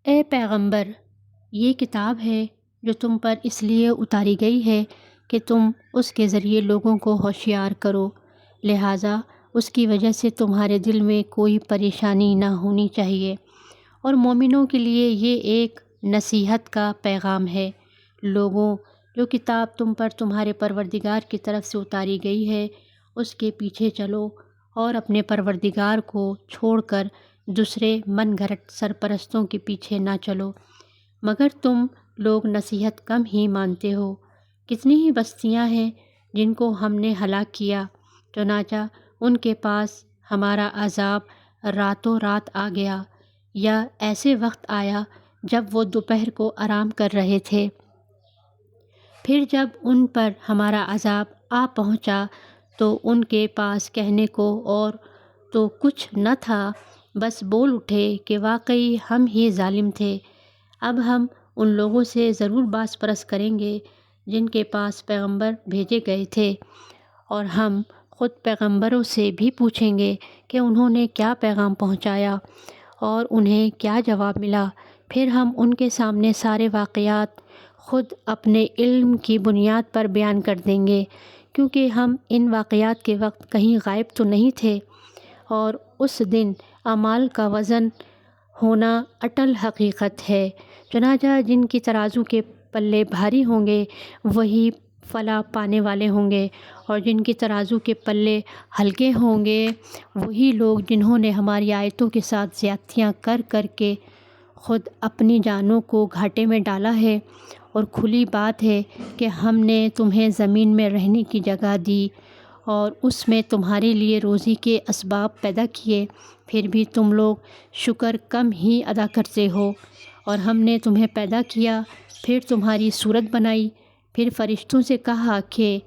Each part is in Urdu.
اے پیغمبر، یہ کتاب ہے جو تم پر اس لیے اتاری گئی ہے کہ تم اس کے ذریعے لوگوں کو ہوشیار کرو، لہٰذا اس کی وجہ سے تمہارے دل میں کوئی پریشانی نہ ہونی چاہیے، اور مومنوں کے لیے یہ ایک نصیحت کا پیغام ہے۔ لوگوں، جو کتاب تم پر تمہارے پروردگار کی طرف سے اتاری گئی ہے اس کے پیچھے چلو، اور اپنے پروردگار کو چھوڑ کر دوسرے من گھڑت سرپرستوں کے پیچھے نہ چلو، مگر تم لوگ نصیحت کم ہی مانتے ہو۔ کتنی ہی بستیاں ہیں جن کو ہم نے ہلاک کیا، چنانچہ ان کے پاس ہمارا عذاب راتوں رات آ گیا، یا ایسے وقت آیا جب وہ دوپہر کو آرام کر رہے تھے، پھر جب ان پر ہمارا عذاب آ پہنچا تو ان کے پاس کہنے کو اور تو کچھ نہ تھا، بس بول اٹھے کہ واقعی ہم ہی ظالم تھے۔ اب ہم ان لوگوں سے ضرور باز پرس کریں گے جن کے پاس پیغمبر بھیجے گئے تھے، اور ہم خود پیغمبروں سے بھی پوچھیں گے کہ انہوں نے کیا پیغام پہنچایا اور انہیں کیا جواب ملا، پھر ہم ان کے سامنے سارے واقعات خود اپنے علم کی بنیاد پر بیان کر دیں گے، کیونکہ ہم ان واقعات کے وقت کہیں غائب تو نہیں تھے، اور اس دن اعمال کا وزن ہونا اٹل حقیقت ہے۔ چنانچہ جن کی ترازو کے پلے بھاری ہوں گے وہی فلاح پانے والے ہوں گے، اور جن کی ترازو کے پلے ہلکے ہوں گے وہی لوگ جنہوں نے ہماری آیتوں کے ساتھ زیادتیاں کر کر کے خود اپنی جانوں کو گھاٹے میں ڈالا ہے۔ اور کھلی بات ہے کہ ہم نے تمہیں زمین میں رہنے کی جگہ دی اور اس میں تمہارے لیے روزی کے اسباب پیدا کیے، پھر بھی تم لوگ شکر کم ہی ادا کرتے ہو۔ اور ہم نے تمہیں پیدا کیا، پھر تمہاری صورت بنائی، پھر فرشتوں سے کہا کہ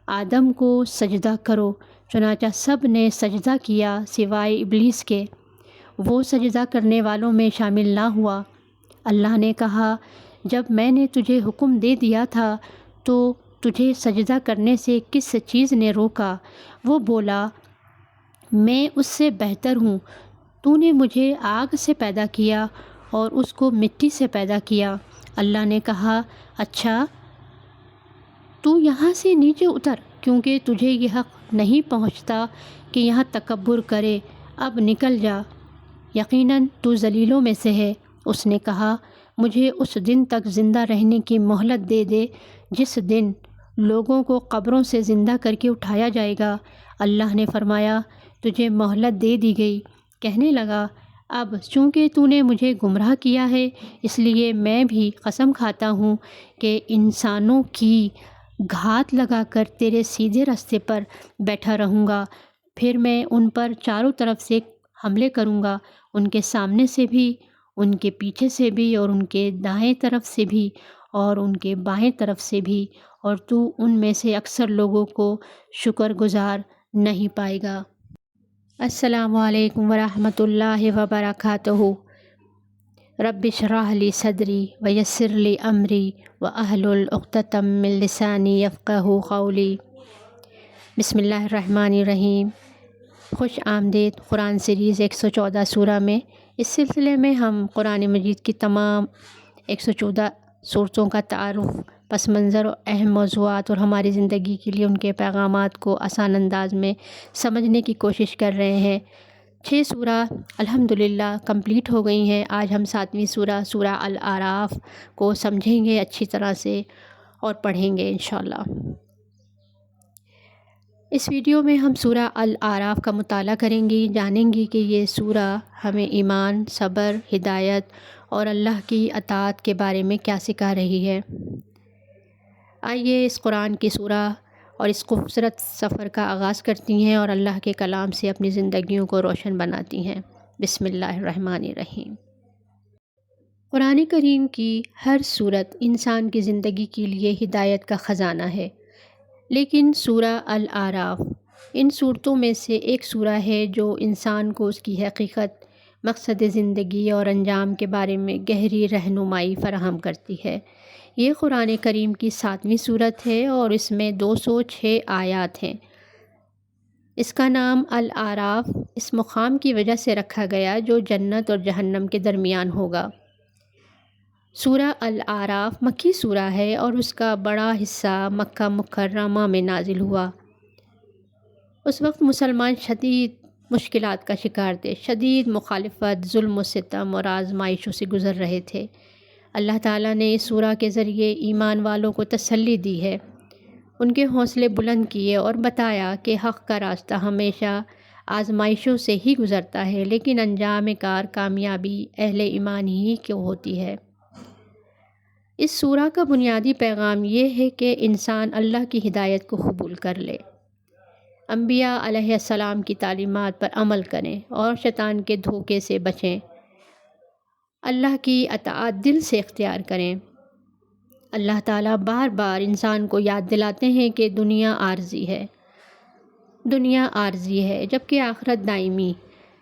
آدم کو سجدہ کرو، چنانچہ سب نے سجدہ کیا سوائے ابلیس کے، وہ سجدہ کرنے والوں میں شامل نہ ہوا۔ اللہ نے کہا، جب میں نے تجھے حکم دے دیا تھا تو تجھے سجدہ کرنے سے کس چیز نے روکا؟ وہ بولا، میں اس سے بہتر ہوں، تو نے مجھے آگ سے پیدا کیا اور اس کو مٹی سے پیدا کیا۔ اللہ نے کہا، اچھا تو یہاں سے نیچے اتر، کیونکہ تجھے یہ حق نہیں پہنچتا کہ یہاں تکبر کرے، اب نکل جا، یقیناً تو ذلیلوں میں سے ہے۔ اس نے کہا، مجھے اس دن تک زندہ رہنے کی مہلت دے دے جس دن لوگوں کو قبروں سے زندہ کر کے اٹھایا جائے گا۔ اللہ نے فرمایا، تجھے مہلت دے دی گئی۔ کہنے لگا، اب چونکہ تو نے مجھے گمراہ کیا ہے اس لیے میں بھی قسم کھاتا ہوں کہ انسانوں کی گھات لگا کر تیرے سیدھے راستے پر بیٹھا رہوں گا، پھر میں ان پر چاروں طرف سے حملے کروں گا، ان کے سامنے سے بھی، ان کے پیچھے سے بھی، اور ان کے دائیں طرف سے بھی، اور ان کے بائیں طرف سے بھی، اور تو ان میں سے اکثر لوگوں کو شکر گزار نہیں پائے گا۔ السلام علیکم ورحمۃ اللہ وبرکاتہ۔ رب اشرح لی صدری ویسر لی امری واحلل عقدۃ من لسانی یفقہوا قولی۔ بسم اللہ الرحمن الرحیم۔ خوش آمدید قرآن سیریز 114 سورہ میں۔ اس سلسلے میں ہم قرآن مجید کی تمام 114 صورتوں کا تعارف، پس منظر اور اہم موضوعات اور ہماری زندگی کے لیے ان کے پیغامات کو آسان انداز میں سمجھنے کی کوشش کر رہے ہیں۔ 6 سورہ الحمدللہ کمپلیٹ ہو گئی ہیں۔ آج ہم 7ویں سورہ الاعراف کو سمجھیں گے اچھی طرح سے اور پڑھیں گے انشاءاللہ۔ اس ویڈیو میں ہم سورہ الاعراف کا مطالعہ کریں گے، جانیں گے کہ یہ سورہ ہمیں ایمان، صبر، ہدایت اور اللہ کی اطاعت کے بارے میں کیا سکھا رہی ہے۔ آئیے اس قرآن کی سورہ اور اس خوبصورت سفر کا آغاز کرتی ہیں اور اللہ کے کلام سے اپنی زندگیوں کو روشن بناتی ہیں۔ بسم اللہ الرحمن الرحیم۔ قرآن کریم کی ہر سورت انسان کی زندگی کے لیے ہدایت کا خزانہ ہے، لیکن سورہ الاعراف ان صورتوں میں سے ایک سورہ ہے جو انسان کو اس کی حقیقت، مقصد زندگی اور انجام کے بارے میں گہری رہنمائی فراہم کرتی ہے۔ یہ قرآن کریم کی 7ویں سورت ہے اور اس میں 206 آیات ہیں۔ اس کا نام الاعراف اس مقام کی وجہ سے رکھا گیا جو جنت اور جہنم کے درمیان ہوگا۔ سورہ الاعراف مکی سورہ ہے اور اس کا بڑا حصہ مکہ مکرمہ میں نازل ہوا۔ اس وقت مسلمان شدید مشکلات کا شکار تھے، شدید مخالفت، ظلم و ستم اور آزمائشوں سے گزر رہے تھے۔ اللہ تعالیٰ نے اس سورہ کے ذریعے ایمان والوں کو تسلی دی ہے، ان کے حوصلے بلند کیے اور بتایا کہ حق کا راستہ ہمیشہ آزمائشوں سے ہی گزرتا ہے، لیکن انجام کار کامیابی اہل ایمان ہی کو ہوتی ہے۔ اس سورہ کا بنیادی پیغام یہ ہے کہ انسان اللہ کی ہدایت کو قبول کر لے، انبیاء علیہ السلام کی تعلیمات پر عمل کریں اور شیطان کے دھوکے سے بچیں، اللہ کی اطاعت دل سے اختیار کریں۔ اللہ تعالیٰ بار بار انسان کو یاد دلاتے ہیں کہ دنیا عارضی ہے جبکہ آخرت دائمی۔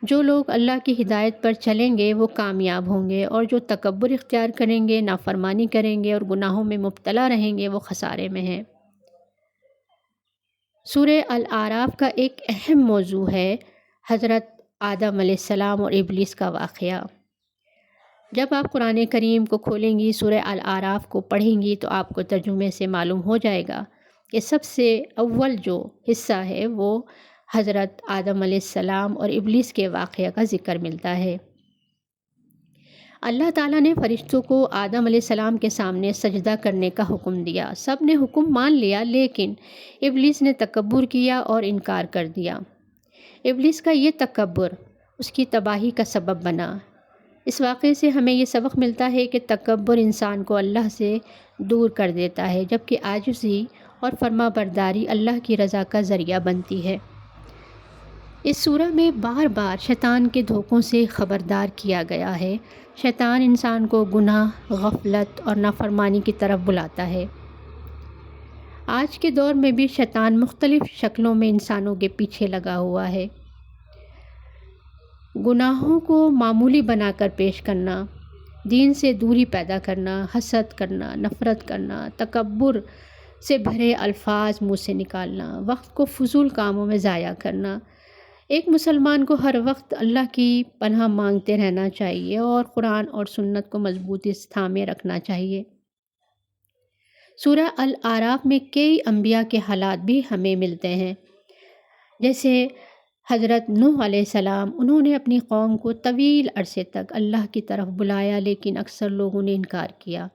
جو لوگ اللہ کی ہدایت پر چلیں گے وہ کامیاب ہوں گے، اور جو تکبر اختیار کریں گے، نافرمانی کریں گے اور گناہوں میں مبتلا رہیں گے، وہ خسارے میں ہیں۔ سورہ الاعراف کا ایک اہم موضوع ہے حضرت آدم علیہ السلام اور ابلیس کا واقعہ۔ جب آپ قرآن کریم کو کھولیں گی، سورہ الاعراف کو پڑھیں گی، تو آپ کو ترجمے سے معلوم ہو جائے گا کہ سب سے اول جو حصہ ہے وہ حضرت آدم علیہ السلام اور ابلیس کے واقعہ کا ذکر ملتا ہے۔ اللہ تعالیٰ نے فرشتوں کو آدم علیہ السلام کے سامنے سجدہ کرنے کا حکم دیا۔ سب نے حکم مان لیا، لیکن ابلیس نے تکبر کیا اور انکار کر دیا۔ ابلیس کا یہ تکبر اس کی تباہی کا سبب بنا۔ اس واقعے سے ہمیں یہ سبق ملتا ہے کہ تکبر انسان کو اللہ سے دور کر دیتا ہے، جبکہ عاجزی اور فرما برداری اللہ کی رضا کا ذریعہ بنتی ہے۔ اس سورہ میں بار بار شیطان کے دھوکوں سے خبردار کیا گیا ہے۔ شیطان انسان کو گناہ، غفلت اور نافرمانی کی طرف بلاتا ہے۔ آج کے دور میں بھی شیطان مختلف شکلوں میں انسانوں کے پیچھے لگا ہوا ہے۔ گناہوں کو معمولی بنا کر پیش کرنا، دین سے دوری پیدا کرنا، حسد کرنا، نفرت کرنا، تکبر سے بھرے الفاظ منہ سے نکالنا، وقت کو فضول کاموں میں ضائع کرنا۔ ایک مسلمان کو ہر وقت اللہ کی پناہ مانگتے رہنا چاہیے اور قرآن اور سنت کو مضبوطی سے تھامے رکھنا چاہیے۔ سورہ الاعراف میں کئی انبیاء کے حالات بھی ہمیں ملتے ہیں، جیسے حضرت نوح علیہ السلام۔ انہوں نے اپنی قوم کو طویل عرصے تک اللہ کی طرف بلایا، لیکن اکثر لوگوں نے انکار کیا۔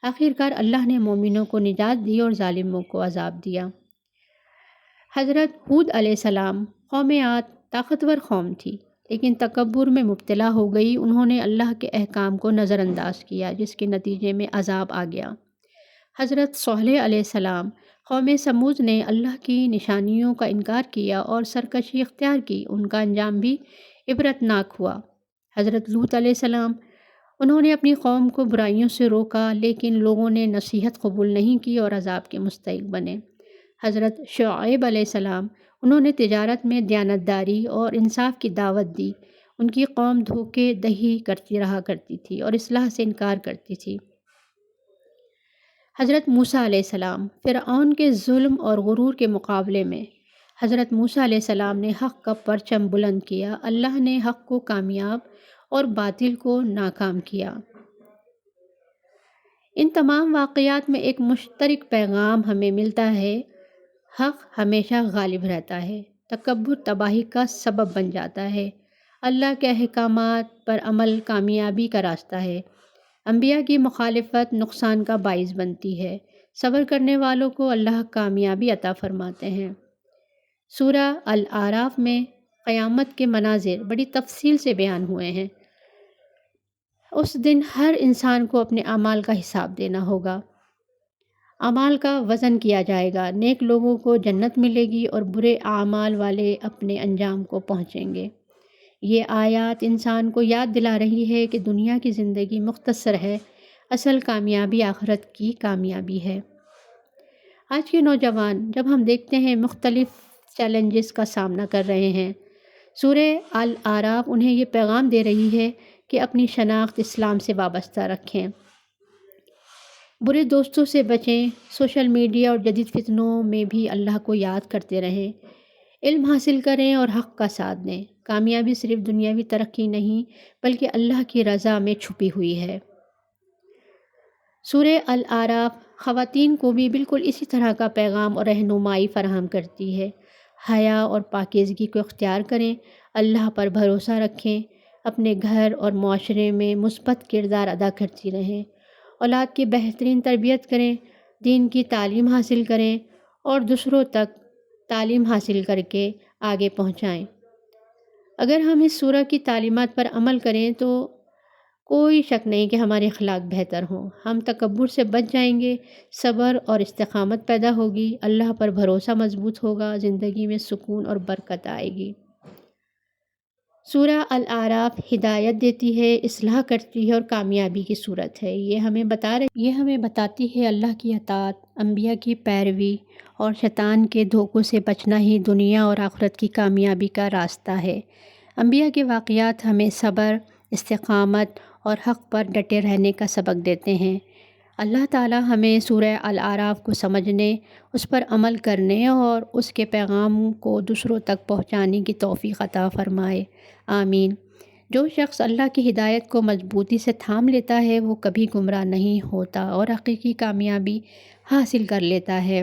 آخرکار اللہ نے مومنوں کو نجات دی اور ظالموں کو عذاب دیا۔ حضرت ہود علیہ السلام، قوم عاد طاقتور قوم تھی، لیکن تکبر میں مبتلا ہو گئی۔ انہوں نے اللہ کے احکام کو نظر انداز کیا، جس کے نتیجے میں عذاب آ گیا۔ حضرت صالح علیہ السلام، قوم سمود نے اللہ کی نشانیوں کا انکار کیا اور سرکشی اختیار کی، ان کا انجام بھی عبرتناک ہوا۔ حضرت لوط علیہ السلام، انہوں نے اپنی قوم کو برائیوں سے روکا، لیکن لوگوں نے نصیحت قبول نہیں کی اور عذاب کے مستحق بنے۔ حضرت شعیب علیہ السلام، انہوں نے تجارت میں دیانتداری اور انصاف کی دعوت دی۔ ان کی قوم دھوکے دہی کرتی رہا کرتی تھی اور اصلاح سے انکار کرتی تھی۔ حضرت موسیٰ علیہ السلام، فرعون کے ظلم اور غرور کے مقابلے میں حضرت موسیٰ علیہ السلام نے حق کا پرچم بلند کیا۔ اللہ نے حق کو کامیاب اور باطل کو ناکام کیا۔ ان تمام واقعات میں ایک مشترک پیغام ہمیں ملتا ہے: حق ہمیشہ غالب رہتا ہے، تکبر تباہی کا سبب بن جاتا ہے، اللہ کے احکامات پر عمل کامیابی کا راستہ ہے، انبیاء کی مخالفت نقصان کا باعث بنتی ہے، صبر کرنے والوں کو اللہ کامیابی عطا فرماتے ہیں۔ سورہ الاعراف میں قیامت کے مناظر بڑی تفصیل سے بیان ہوئے ہیں۔ اس دن ہر انسان کو اپنے اعمال کا حساب دینا ہوگا۔ اعمال کا وزن کیا جائے گا، نیک لوگوں کو جنت ملے گی اور برے اعمال والے اپنے انجام کو پہنچیں گے۔ یہ آیات انسان کو یاد دلا رہی ہے کہ دنیا کی زندگی مختصر ہے، اصل کامیابی آخرت کی کامیابی ہے۔ آج کے نوجوان، جب ہم دیکھتے ہیں مختلف چیلنجز کا سامنا کر رہے ہیں، سورہ الاعراف انہیں یہ پیغام دے رہی ہے کہ اپنی شناخت اسلام سے وابستہ رکھیں، برے دوستوں سے بچیں، سوشل میڈیا اور جدید فتنوں میں بھی اللہ کو یاد کرتے رہیں، علم حاصل کریں اور حق کا ساتھ دیں۔ کامیابی صرف دنیاوی ترقی نہیں بلکہ اللہ کی رضا میں چھپی ہوئی ہے۔ سورہ الاعراف خواتین کو بھی بالکل اسی طرح کا پیغام اور رہنمائی فراہم کرتی ہے۔ حیا اور پاکیزگی کو اختیار کریں، اللہ پر بھروسہ رکھیں، اپنے گھر اور معاشرے میں مثبت کردار ادا کرتی رہیں، اولاد کی بہترین تربیت کریں، دین کی تعلیم حاصل کریں اور دوسروں تک تعلیم حاصل کر کے آگے پہنچائیں۔ اگر ہم اس سورہ کی تعلیمات پر عمل کریں تو کوئی شک نہیں کہ ہمارے اخلاق بہتر ہوں، ہم تکبر سے بچ جائیں گے، صبر اور استقامت پیدا ہوگی، اللہ پر بھروسہ مضبوط ہوگا، زندگی میں سکون اور برکت آئے گی۔ سورہ الاعراف ہدایت دیتی ہے، اصلاح کرتی ہے اور کامیابی کی صورت ہے۔ یہ ہمیں بتاتی ہے اللہ کی اطاعت، انبیاء کی پیروی اور شیطان کے دھوکوں سے بچنا ہی دنیا اور آخرت کی کامیابی کا راستہ ہے۔ انبیاء کے واقعات ہمیں صبر، استقامت اور حق پر ڈٹے رہنے کا سبق دیتے ہیں۔ اللہ تعالیٰ ہمیں سورہ الاعراف کو سمجھنے، اس پر عمل کرنے اور اس کے پیغام کو دوسروں تک پہنچانے کی توفیق عطا فرمائے، آمین۔ جو شخص اللہ کی ہدایت کو مضبوطی سے تھام لیتا ہے وہ کبھی گمراہ نہیں ہوتا اور حقیقی کامیابی حاصل کر لیتا ہے۔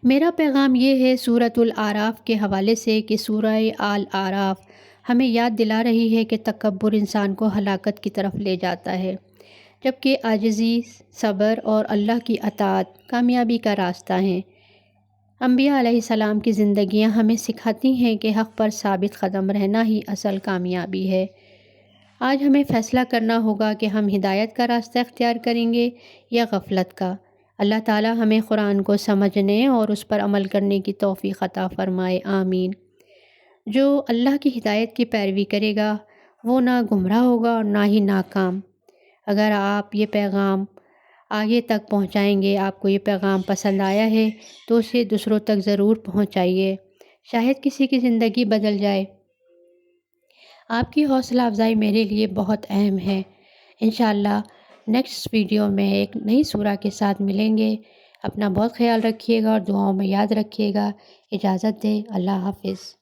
میرا پیغام یہ ہے سورۃ الاعراف کے حوالے سے کہ سورہ الاعراف ہمیں یاد دلا رہی ہے کہ تکبر انسان کو ہلاکت کی طرف لے جاتا ہے، جبکہ عاجزی، صبر اور اللہ کی اطاعت کامیابی کا راستہ ہیں۔ انبیاء علیہ السلام کی زندگیاں ہمیں سکھاتی ہیں کہ حق پر ثابت قدم رہنا ہی اصل کامیابی ہے۔ آج ہمیں فیصلہ کرنا ہوگا کہ ہم ہدایت کا راستہ اختیار کریں گے یا غفلت کا۔ اللہ تعالیٰ ہمیں قرآن کو سمجھنے اور اس پر عمل کرنے کی توفیق عطا فرمائے، آمین۔ جو اللہ کی ہدایت کی پیروی کرے گا وہ نہ گمراہ ہوگا اور نہ ہی ناکام۔ اگر آپ یہ پیغام آگے تک پہنچائیں گے، آپ کو یہ پیغام پسند آیا ہے تو اسے دوسروں تک ضرور پہنچائیے، شاید کسی کی زندگی بدل جائے۔ آپ کی حوصلہ افزائی میرے لیے بہت اہم ہے۔ انشاءاللہ نیکسٹ ویڈیو میں ایک نئی سورہ کے ساتھ ملیں گے۔ اپنا بہت خیال رکھیے گا اور دعاؤں میں یاد رکھیے گا۔ اجازت دیں، اللہ حافظ۔